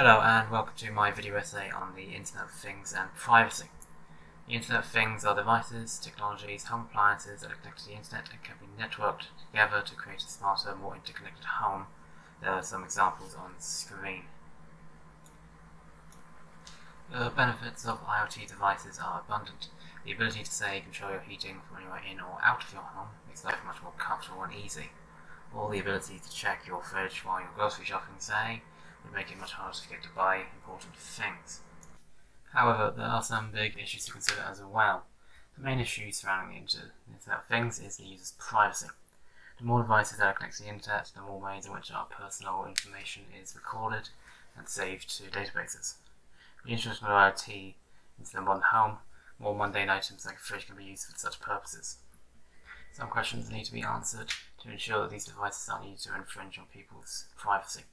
Hello and welcome to my video essay on the Internet of Things and privacy. The Internet of Things are devices, technologies, home appliances that are connected to the Internet and can be networked together to create a smarter, more interconnected home. There are some examples on the screen. The benefits of IoT devices are abundant. The ability to, say, control your heating from anywhere in or out of your home makes life much more comfortable and easy. Or the ability to check your fridge while you're grocery shopping, say, would make it much harder to forget to buy important things. However, there are some big issues to consider as well. The main issue surrounding the Internet of Things is the user's privacy. The more devices that are connected to the Internet, the more ways in which our personal information is recorded and saved to databases. The introduction of IoT into the modern home, more mundane items like a fridge can be used for such purposes. Some questions need to be answered to ensure that these devices aren't used to infringe on people's privacy.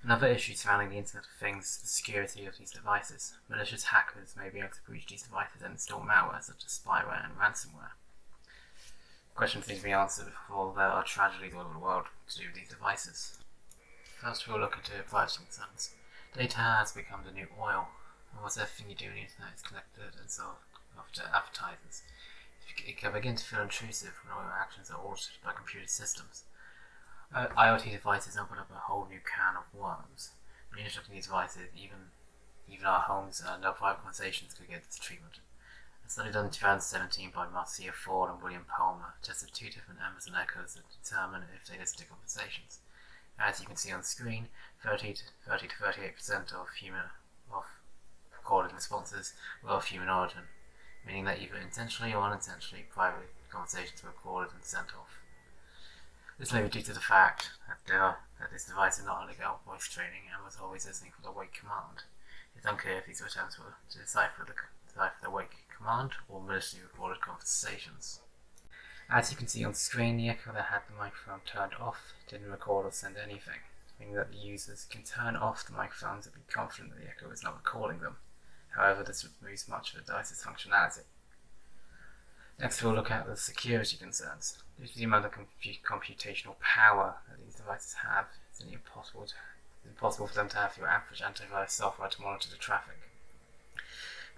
Another issue surrounding the Internet of Things is the security of these devices. Malicious hackers may be able to breach these devices and install malware such as spyware and ransomware. Questions need to be answered before there are tragedies all over the world to do with these devices. First, we'll look into privacy concerns. Data has become the new oil. Almost everything you do on the Internet is connected and sold off to advertisers. It can begin to feel intrusive when all your actions are audited by computer systems. IoT devices open up a whole new can of worms. When you're introducing these devices, even our homes and our private conversations could get this treatment. A study done in 2017 by Marcia Ford and William Palmer tested two different Amazon Echoes to determine if they listen to conversations. As you can see on the screen, 30 to 38% of recorded responses were of human origin, meaning that either intentionally or unintentionally private conversations were recorded and sent off. This may be due to the fact that this device did not undergo voice training and was always listening for the wake command. It's unclear if these attempts were to decipher the wake command or maliciously recorded conversations. As you can see on the screen, the Echo that had the microphone turned off didn't record or send anything, meaning that the users can turn off the microphones and be confident that the Echo is not recording them. However, this removes much of the device's functionality. Next, we'll look at the security concerns. Due to the amount of computational power that these devices have, it's nearly impossible for them to have your average antivirus software to monitor the traffic.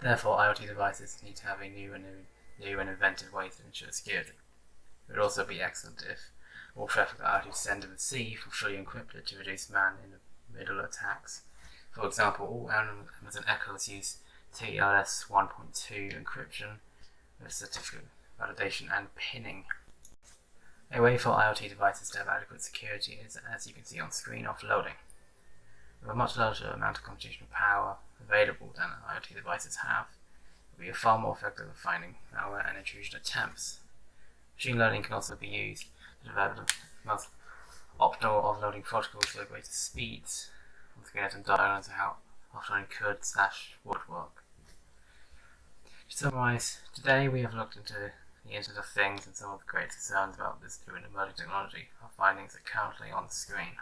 Therefore, IoT devices need to have a new and inventive way to ensure security. It would also be excellent if all traffic that IoT send and receive were fully encrypted to reduce man-in-the-middle attacks. For example, all Amazon Echoes use TLS 1.2 encryption with certificate validation and pinning. A way for IoT devices to have adequate security is, as you can see on screen, offloading. With a much larger amount of computational power available than IoT devices have, it will be far more effective at finding malware and intrusion attempts. Machine learning can also be used to develop the most optimal offloading protocols for the greatest speeds. Once again, some diagrams of how offloading could/would work. To summarize, today we have looked into the Internet of Things and some of the great concerns about this new and emerging technology. Our findings are currently on the screen.